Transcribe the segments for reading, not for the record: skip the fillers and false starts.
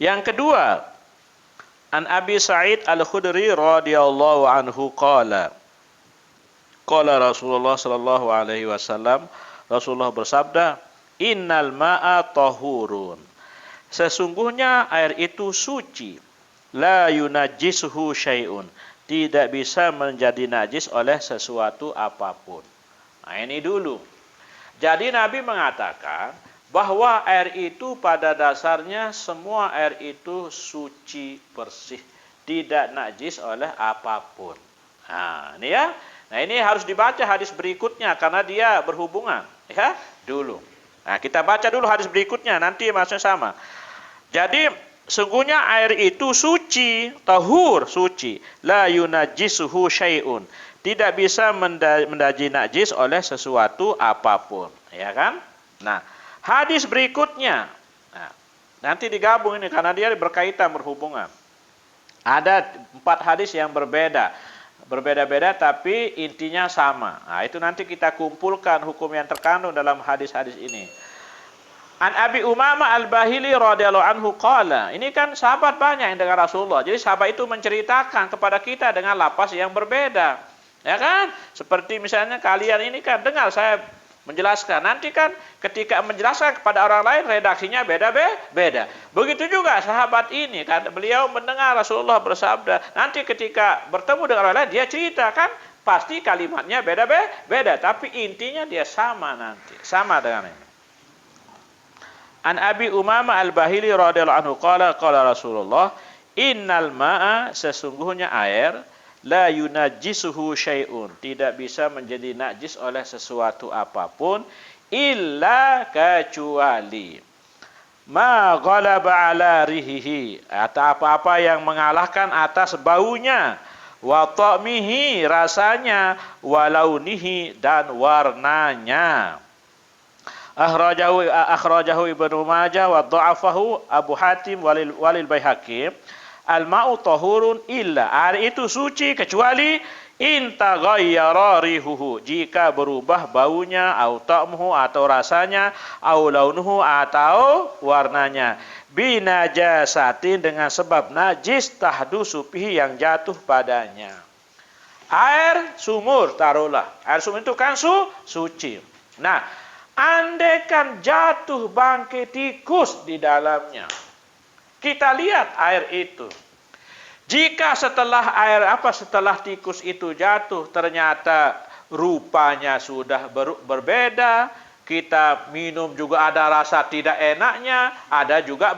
Yang kedua, An Abi Sa'id Al-Khudri radhiyallahu anhu qala Rasulullah sallallahu alaihi wasallam, Rasulullah bersabda, innal ma'a tahurun. Sesungguhnya air itu suci. La yunajjisuhu syai'un. Tidak bisa menjadi najis oleh sesuatu apapun. Nah, ini dulu. Jadi Nabi mengatakan bahwa air itu pada dasarnya semua air itu suci, bersih, tidak najis oleh apapun. Nah, ini ya. Nah, ini harus dibaca hadis berikutnya karena dia berhubungan, ya, dulu. Nah, kita baca dulu hadis berikutnya, nanti maksudnya sama. Jadi, sungguhnya air itu suci, tahur, suci. La yunajjisuhu syai'un. Tidak bisa menjadi najis oleh sesuatu apapun, ya kan? Nah, hadis berikutnya. Nah, nanti digabung ini karena dia berkaitan, berhubungan. Ada 4 hadis yang berbeda-beda tapi intinya sama. Nah, itu nanti kita kumpulkan hukum yang terkandung dalam hadis-hadis ini. An Abi Umamah Al-Bahili radhiyallahu anhu qala. Ini kan sahabat banyak yang dengar Rasulullah. Jadi sahabat itu menceritakan kepada kita dengan lapas yang berbeda. Ya kan? Seperti misalnya kalian ini kan dengar saya menjelaskan. Nanti kan ketika menjelaskan kepada orang lain redaksinya beda-beda. Begitu juga sahabat ini kan beliau mendengar Rasulullah bersabda. Nanti ketika bertemu dengan orang lain dia cerita kan pasti kalimatnya beda-beda tapi intinya dia sama nanti. Sama dengan ini. An Abi Umamah Al-Bahili radhiyallahu anhu qala Rasulullah innal ma'a sesungguhnya air la yunajjisuhu syai'un tidak bisa menjadi najis oleh sesuatu apapun illa kecuali ma ghalaba ala rihihi atau apa-apa yang mengalahkan atas baunya wa ta'mihi rasanya wa launihi dan warnanya. Akhrajahu Ibnu Majah wa dha'afahu Abu Hatim walil Baihaqi. Al-ma'u tahurun illa air itu suci kecuali in taghayyara rihuhu jika berubah baunya au ta'muhu atau rasanya au launuhu atau warnanya binajasatin dengan sebab najis tahdusu fihi yang jatuh padanya. Air sumur taruhlah. Air sumur itu kan suci. Nah, andaikan jatuh bangkai tikus di dalamnya. Kita lihat air itu. Jika setelah tikus itu jatuh ternyata rupanya sudah berbeda, kita minum juga ada rasa tidak enaknya, ada juga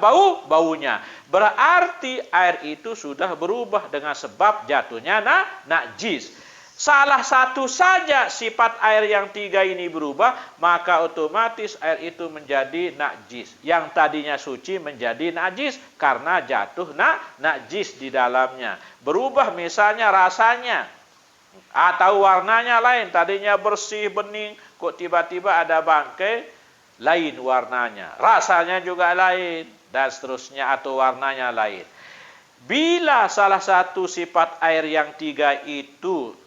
baunya. Berarti air itu sudah berubah dengan sebab jatuhnya najis. Salah satu saja sifat air yang 3 ini berubah, maka otomatis air itu menjadi najis. Yang tadinya suci menjadi najis karena jatuh najis di dalamnya. Berubah misalnya rasanya atau warnanya lain. Tadinya bersih, bening, kok tiba-tiba ada bangkai, lain warnanya. Rasanya juga lain dan seterusnya atau warnanya lain. Bila salah satu sifat air yang 3 itu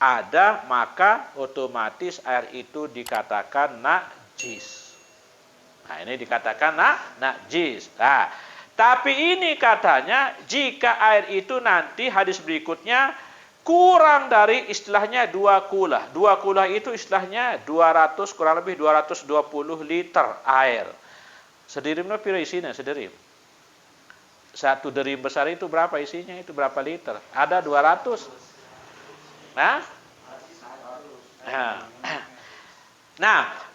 ada, maka otomatis air itu dikatakan najis. Nah, ini dikatakan najis. Nah, tapi ini katanya jika air itu nanti hadis berikutnya kurang dari istilahnya 2 kulah. 2 kulah itu istilahnya kurang lebih 220 liter air. Sedirimnya pira isinya sedirim? 1 derim besar itu berapa isinya? Itu berapa liter? Ada 200. Nah,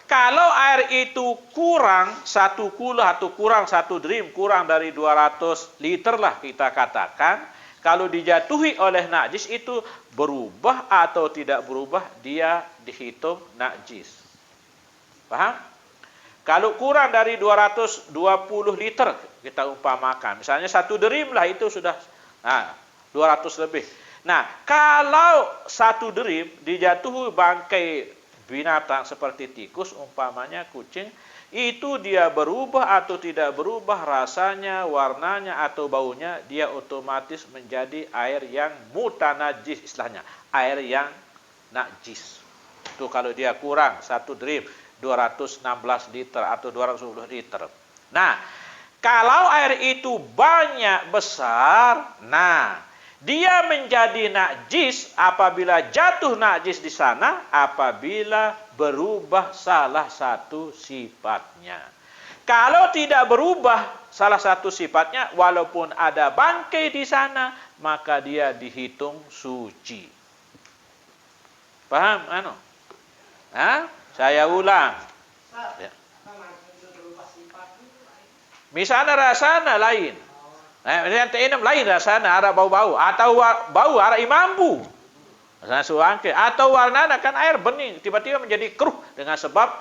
kalau air itu kurang 1 kulah atau kurang 1 derim, kurang dari 200 liter lah kita katakan, kalau dijatuhi oleh najis itu berubah atau tidak berubah, dia dihitung najis. Paham? Kalau kurang dari 220 liter kita umpamakan, misalnya 1 derim lah itu sudah 200 lebih. Nah, kalau 1 derim dijatuhi bangkai binatang seperti tikus, umpamanya kucing, itu dia berubah atau tidak berubah rasanya, warnanya atau baunya, dia otomatis menjadi air yang mutanajis istilahnya, air yang najis. Itu kalau dia kurang 1 derim, 216 liter atau 210 liter. Nah, Kalau air itu banyak besar, nah dia menjadi najis apabila jatuh najis di sana, apabila berubah salah satu sifatnya. Kalau tidak berubah salah satu sifatnya, walaupun ada bangkai di sana, maka dia dihitung suci. Paham? Saya ulang. Ya. Misalnya rasanya lain. Yang keenam lain rasanya, ada bau-bau. Atau bau, ada imambu. Atau warnanya kan air bening. Tiba-tiba menjadi keruh dengan sebab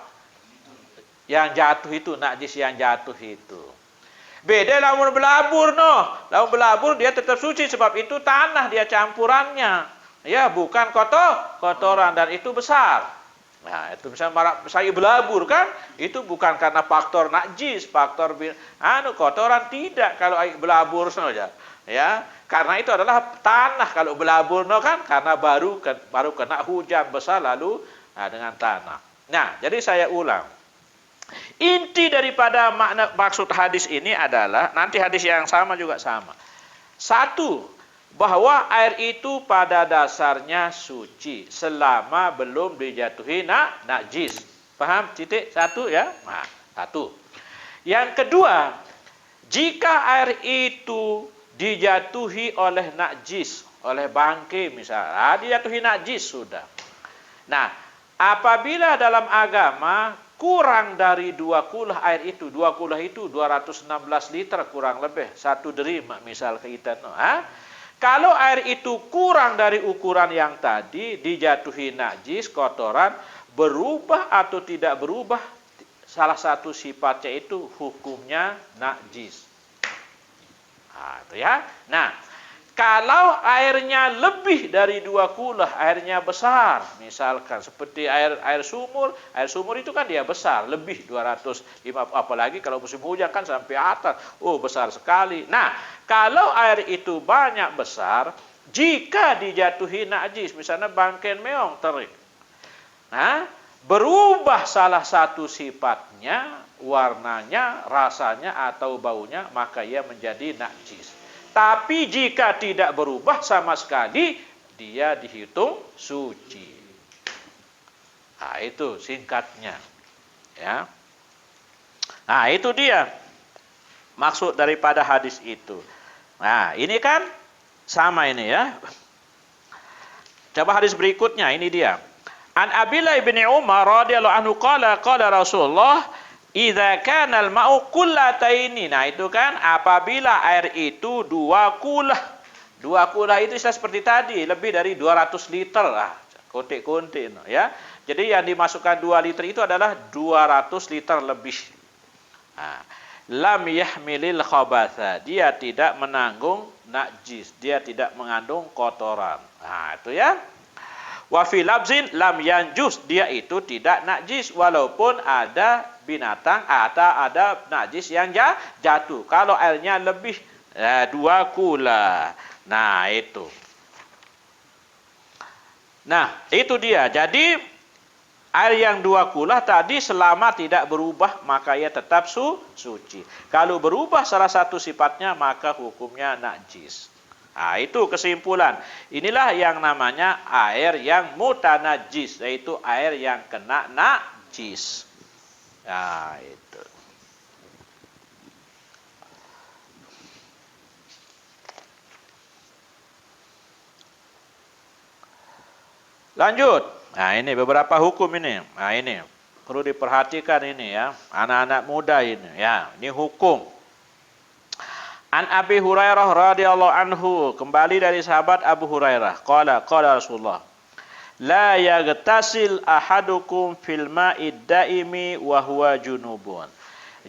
yang jatuh itu, najis yang jatuh itu. Beda lamun belabur, no. Lamun belabur dia tetap suci sebab itu tanah dia campurannya. Ya, bukan kotoran dan itu besar. Nah, itu misalnya saya belabur kan, itu bukan karena faktor najis, faktor kotoran tidak kalau air belabur saja. Ya, karena itu adalah tanah kalau belabur no kan, karena baru kena hujan besar lalu dengan tanah. Nah, jadi saya ulang. Inti daripada maksud hadis ini adalah, nanti hadis yang sama juga sama. Satu, bahwa air itu pada dasarnya suci selama belum dijatuhi najis. Paham? Titik satu ya. Nah, satu. Yang kedua, jika air itu dijatuhi oleh najis, oleh bangkai misalnya, dijatuhi najis sudah. Nah, apabila dalam agama kurang dari 2 kulah air itu, 2 kulah itu 216 liter kurang lebih, 1 derim misal kita no. Kalau air itu kurang dari ukuran yang tadi, dijatuhi najis, kotoran, berubah atau tidak berubah, salah satu sifatnya itu hukumnya najis. Nah, itu ya. Nah, kalau airnya lebih dari 2 kulah, airnya besar, misalkan seperti air sumur itu kan dia besar, lebih 250, apalagi kalau musim hujan kan sampai atas, besar sekali. Nah, kalau air itu banyak besar, jika dijatuhi najis, misalnya bangkai meong terik, nah, berubah salah satu sifatnya, warnanya, rasanya atau baunya, maka ia menjadi najis. Tapi jika tidak berubah sama sekali, dia dihitung suci. Nah, itu singkatnya. Ya. Nah, itu dia maksud daripada hadis itu. Nah, ini kan sama ini ya. Coba hadis berikutnya, ini dia. An Abdullah bin Umar radhiyallahu anhu qala Rasulullah, idza kana al-ma'u qullataini. Nah, itu kan apabila air itu 2 kulah. 2 kulah itu seperti tadi, lebih dari 200 liter lah. Kontek-kontek no, ya. Jadi yang dimasukkan 2 liter itu adalah 200 liter lebih. Nah, lam yahmilil khabatha. Dia tidak menanggung najis, dia tidak mengandung kotoran. Nah, itu ya. Wa fi labzin lam yanjus, dia itu tidak najis walaupun ada binatang atau ada najis yang jatuh. Kalau airnya lebih 2 kula. Nah, itu. Nah, itu dia. Jadi air yang 2 kula tadi selama tidak berubah maka ia tetap suci. Kalau berubah salah satu sifatnya maka hukumnya najis. Nah, itu kesimpulan. Inilah yang namanya air yang mutanajis, yaitu air yang kena najis. Nah, itu. Lanjut. Nah, ini beberapa hukum ini. Nah, ini perlu diperhatikan ini ya. Anak-anak muda ini ya. Ini hukum. An Abi Hurairah radhiyallahu anhu, kembali dari sahabat Abu Hurairah. Qala Rasulullah, la yaghtasil ahadukum fil ma'id daimi wa huwa junubun.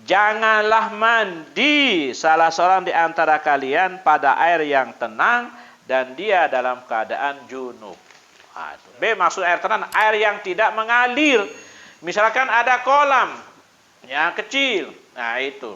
Janganlah mandi salah seorang di antara kalian pada air yang tenang dan dia dalam keadaan junub. B, maksud air tenang, air yang tidak mengalir. Misalkan ada kolam yang kecil. Nah, itu.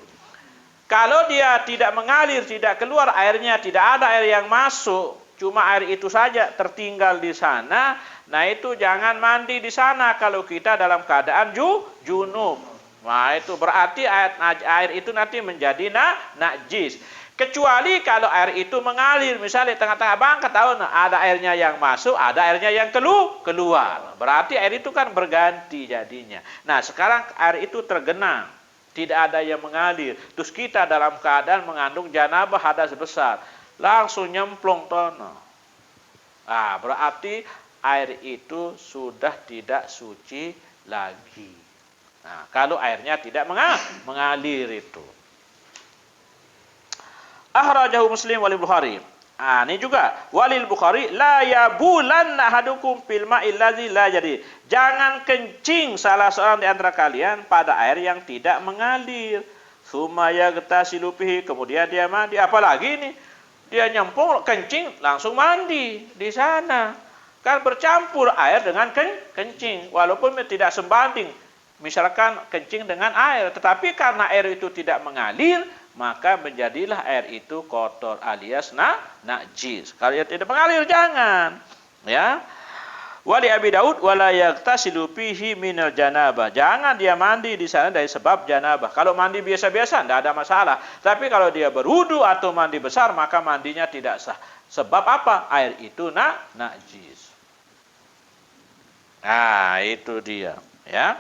Kalau dia tidak mengalir, tidak keluar airnya, tidak ada air yang masuk, cuma air itu saja tertinggal di sana, nah itu jangan mandi di sana kalau kita dalam keadaan junub. Nah, itu berarti air itu nanti menjadi najis. Kecuali kalau air itu mengalir, misalnya tengah-tengah bangka tahu ada airnya yang masuk, ada airnya yang keluar. Berarti air itu kan berganti jadinya. Nah, sekarang air itu tergenang, tidak ada yang mengalir. Terus kita dalam keadaan mengandung janabah hadas besar, langsung nyemplung tono. Nah, berarti air itu sudah tidak suci lagi. Nah, kalau airnya tidak mengalir itu. Akhrajahu Muslim walil Bukhari. Ah, ini juga walil Bukhari la yabulan ahadukum fil ma'il ladzi la jadi. Jangan kencing salah seorang di antara kalian pada air yang tidak mengalir. Tsumma yaghtasilu bihi, kemudian dia mandi. Apalagi ini dia nyemplung kencing langsung mandi di sana. Kan bercampur air dengan kencing walaupun tidak sebanding. Misalkan kencing dengan air, tetapi karena air itu tidak mengalir, maka menjadilah air itu kotor alias najis. Kalau tidak mengalir jangan, ya. Wali Abi Daud wala yaghtasilu fihi minal janabah. Jangan dia mandi di sana dari sebab janabah. Kalau mandi biasa-biasa tidak ada masalah. Tapi kalau dia berwudu atau mandi besar maka mandinya tidak sah. Sebab apa? Air itu najis. Nah, itu dia, ya.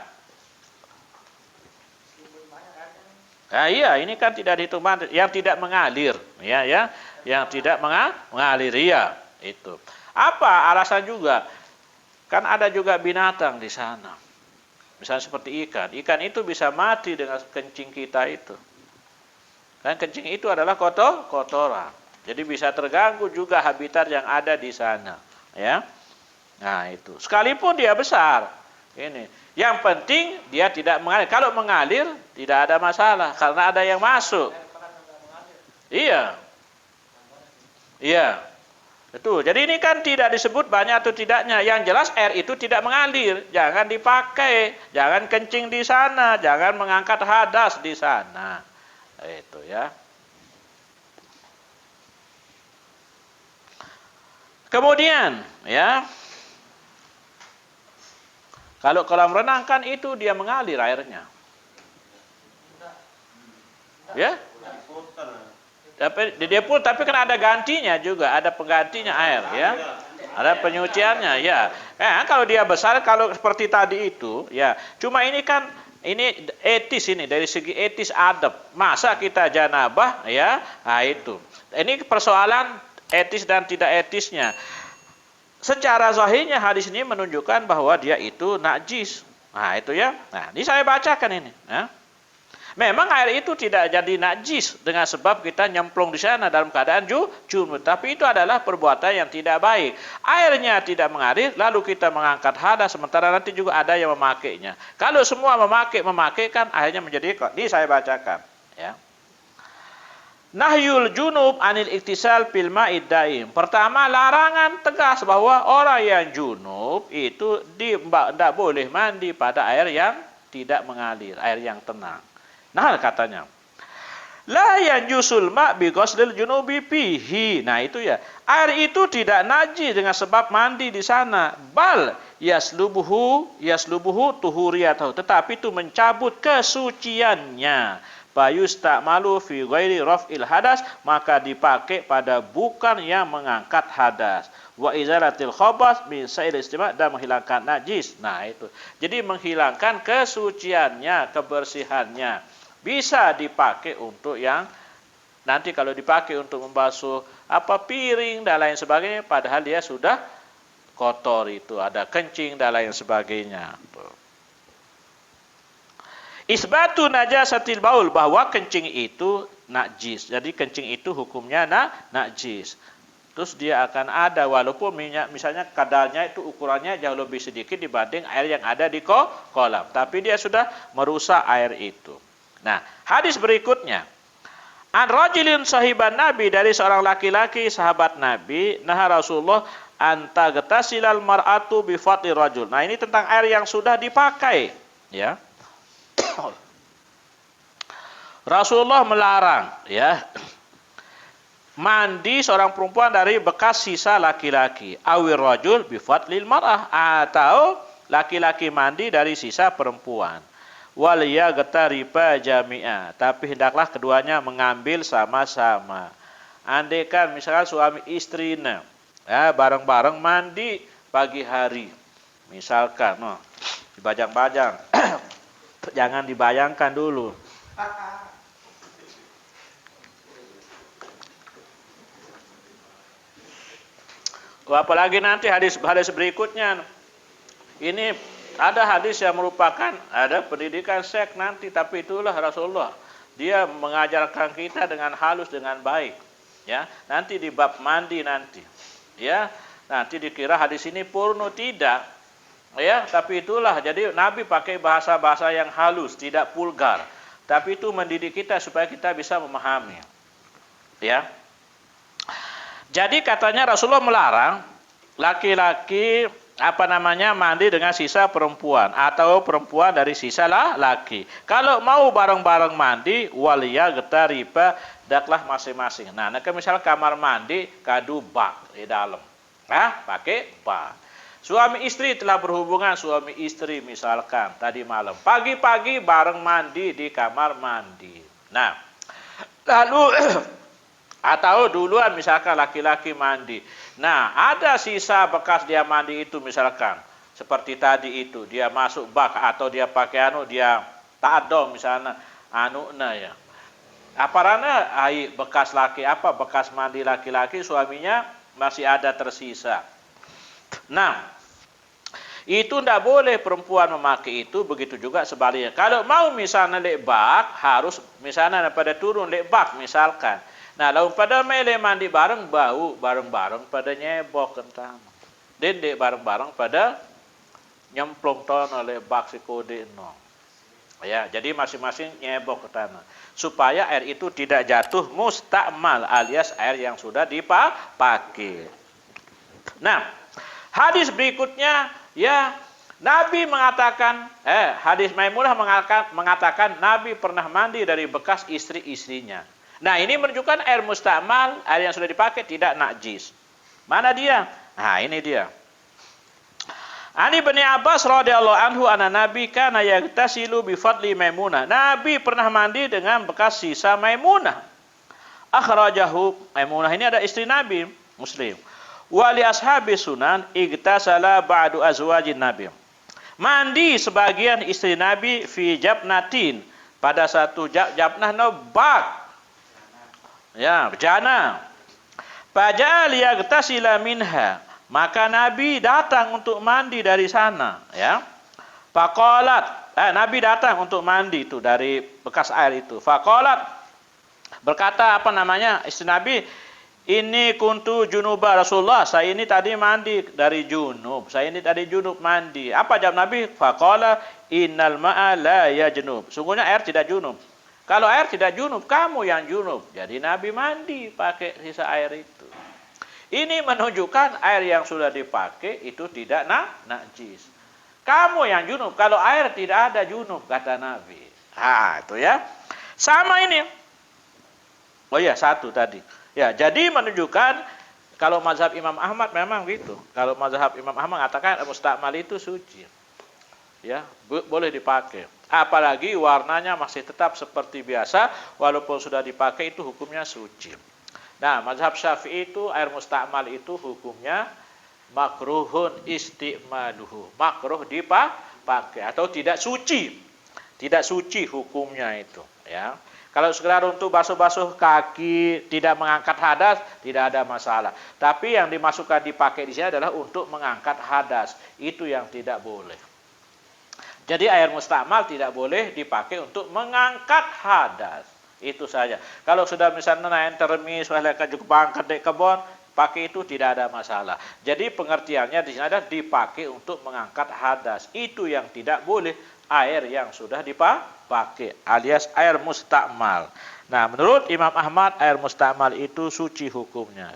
Nah, iya, ini kan tidak dihitung yang tidak mengalir, ya, yang tidak mengalir, ya, itu. Apa alasan juga? Kan ada juga binatang di sana. Misalnya seperti ikan. Ikan itu bisa mati dengan kencing kita itu. Dan kencing itu adalah kotoran. Jadi bisa terganggu juga habitat yang ada di sana, ya. Nah, itu. Sekalipun dia besar. Ini. Yang penting dia tidak mengalir. Kalau mengalir tidak ada masalah karena ada yang masuk. Iya. Iya. Betul. Jadi ini kan tidak disebut banyak atau tidaknya. Yang jelas air itu tidak mengalir. Jangan dipakai. Jangan kencing di sana. Jangan mengangkat hadas di sana. Itu, ya. Kemudian, ya. Kalau kolam renang kan itu dia mengalir airnya. Ya? Tapi kan ada gantinya juga, ada penggantinya air, ya. Ada penyuciannya, ya. Kalau dia besar, kalau seperti tadi itu, ya. Cuma ini kan ini etis ini dari segi etis adab. Masa kita janabah, ya? Nah, itu. Ini persoalan etis dan tidak etisnya. Secara zahirnya hadis ini menunjukkan bahwa dia itu najis. Nah, itu, ya. Nah, ini saya bacakan ini, ya. Memang air itu tidak jadi najis dengan sebab kita nyemplung di sana dalam keadaan junub, tapi itu adalah perbuatan yang tidak baik. Airnya tidak mengalir, lalu kita mengangkat hadas, sementara nanti juga ada yang memakainya. Kalau semua memakai kan akhirnya menjadi ini saya bacakan, ya. Nahyul junub anil iktisal fil ma'id daim. Pertama, larangan tegas bahwa orang yang junub itu tidak boleh mandi pada air yang tidak mengalir, air yang tenang. Nah, katanya, la yanjusul ma' bi ghuslil junubi fihi. Nah, itu, ya. Air itu tidak najis dengan sebab mandi di sana. Bal yaslubuhu tuhuriyatahu. Tetapi itu mencabut kesuciannya. Fayusta'malu fi ghairi raf'il hadas, maka dipakai pada bukan yang mengangkat hadas. Wa izalatil khabas min sa'il istima' dan menghilangkan najis. Nah, itu. Jadi menghilangkan kesuciannya, kebersihannya. Bisa dipakai untuk yang nanti kalau dipakai untuk membasuh piring dan lain sebagainya, padahal dia sudah kotor itu, ada kencing dan lain sebagainya. Isbatu najasatil baul, bahwa kencing itu najis. Jadi kencing itu hukumnya najis. Terus dia akan ada walaupun misalnya kadarnya itu ukurannya jauh lebih sedikit dibanding air yang ada di kolam, tapi dia sudah merusak air itu. Nah, hadis berikutnya. An rajulin sahiban Nabi, dari seorang laki-laki sahabat Nabi, nah Rasulullah antagtasilal mar'atu bi fati rajul. Nah, ini tentang air yang sudah dipakai, ya. Rasulullah melarang, ya, mandi seorang perempuan dari bekas sisa laki-laki. Awir rajul bi fatlil mar'ah, atau laki-laki mandi dari sisa perempuan. wal yaghtariba jami'a, tapi hendaklah keduanya mengambil sama-sama. Andaikan misalkan suami istrinya ya bareng-bareng mandi pagi hari, misalkan dibajang-bajang. Jangan dibayangkan dulu. Apalagi nanti hadis berikutnya. Ini ada hadis yang merupakan ada pendidikan seks nanti, tapi itulah Rasulullah. Dia mengajarkan kita dengan halus, dengan baik. Ya, nanti di bab mandi nanti. Ya, nanti dikira hadis ini porno, tidak. Ya, tapi itulah. Jadi Nabi pakai bahasa-bahasa yang halus, tidak vulgar. Tapi itu mendidik kita supaya kita bisa memahami. Ya. Jadi katanya Rasulullah melarang laki-laki mandi dengan sisa perempuan atau perempuan dari sisa laki. Kalau mau bareng-bareng mandi, waliyaghtariba, daklah masing-masing. Nah, misal kamar mandi kadu bak di dalam. Pakai bak. Suami istri telah berhubungan, suami istri misalkan tadi malam. Pagi-pagi bareng mandi di kamar mandi. Nah, lalu atau duluan misalkan laki-laki mandi. Nah, ada sisa bekas dia mandi itu misalkan. Seperti tadi itu, dia masuk bak atau dia pakai dia ta'adom misalnya, ya. Aparana bekas bekas mandi laki-laki suaminya masih ada tersisa. Nah, itu tidak boleh perempuan memakai itu, begitu juga sebaliknya. Kalau mau misalnya lek bak, harus misalnya pada turun lek bak misalkan. Nah, lalu pada mele mandi bareng, bau bareng-bareng pada nyebok kentang. Dendek bareng-bareng pada nyemplung ton oleh bak si kode no. Ya, jadi masing-masing nyebok ke tanah. Supaya air itu tidak jatuh mustakmal alias air yang sudah dipakai. Nah, hadis berikutnya ya Nabi mengatakan, hadis Maimunah mengatakan Nabi pernah mandi dari bekas istri-istrinya. Nah, ini menunjukkan air mustakmal, air yang sudah dipakai tidak najis. Mana dia? Nah, ini dia. Ani bin Abbas radhiyallahu anhu anna Nabi kana yaghtasilu bi fadli Maimunah. Nabi pernah mandi dengan bekas sisa Maimunah. Akhrajahu, Maimunah ini ada istri Nabi, Muslim. Wa li ashabi sunan igtasala ba'du azwajin Nabi. Mandi sebagian istri Nabi fi jabnatin, pada satu jabnah bak. Ya, bejana. Faja'al yaghtasila minha, maka Nabi datang untuk mandi dari sana, ya. Faqalat, Nabi datang untuk mandi itu dari bekas air itu. Faqalat, berkata istri Nabi, ini kuntu junuba Rasulullah, saya ini tadi mandi dari junub. Saya ini tadi junub mandi. Apa jawab Nabi? Faqala innal ma'a la yajnub. Sungguhnya air tidak junub. Kalau air tidak junub, kamu yang junub. Jadi Nabi mandi pakai sisa air itu. Ini menunjukkan air yang sudah dipakai itu tidak najis. Kamu yang junub. Kalau air tidak ada junub, kata Nabi. Itu ya. Sama ini. Oh iya, satu tadi. Ya, jadi menunjukkan kalau mazhab Imam Ahmad memang gitu. Kalau mazhab Imam Ahmad mengatakan mustakmal itu suci. Ya, boleh dipakai. Apalagi warnanya masih tetap seperti biasa, walaupun sudah dipakai itu hukumnya suci. Nah, mazhab Syafi'i itu air mustakmal itu hukumnya makruhun isti'maluhu. Makruh dipakai atau tidak suci. Tidak suci hukumnya itu, ya. Kalau sekedar untuk basuh-basuh kaki, tidak mengangkat hadas, tidak ada masalah. Tapi yang dimasukkan dipakai di sini adalah untuk mengangkat hadas. Itu yang tidak boleh. Jadi air mustakmal tidak boleh dipakai untuk mengangkat hadas. Itu saja. Kalau sudah misalnya naik termis, bangkat di kebun, pakai itu tidak ada masalah. Jadi pengertiannya di sini adalah dipakai untuk mengangkat hadas. Itu yang tidak boleh, air yang sudah dipakai alias air mustakmal. Nah, menurut Imam Ahmad air mustakmal itu suci hukumnya.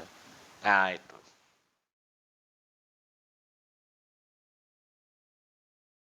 Nah, itu.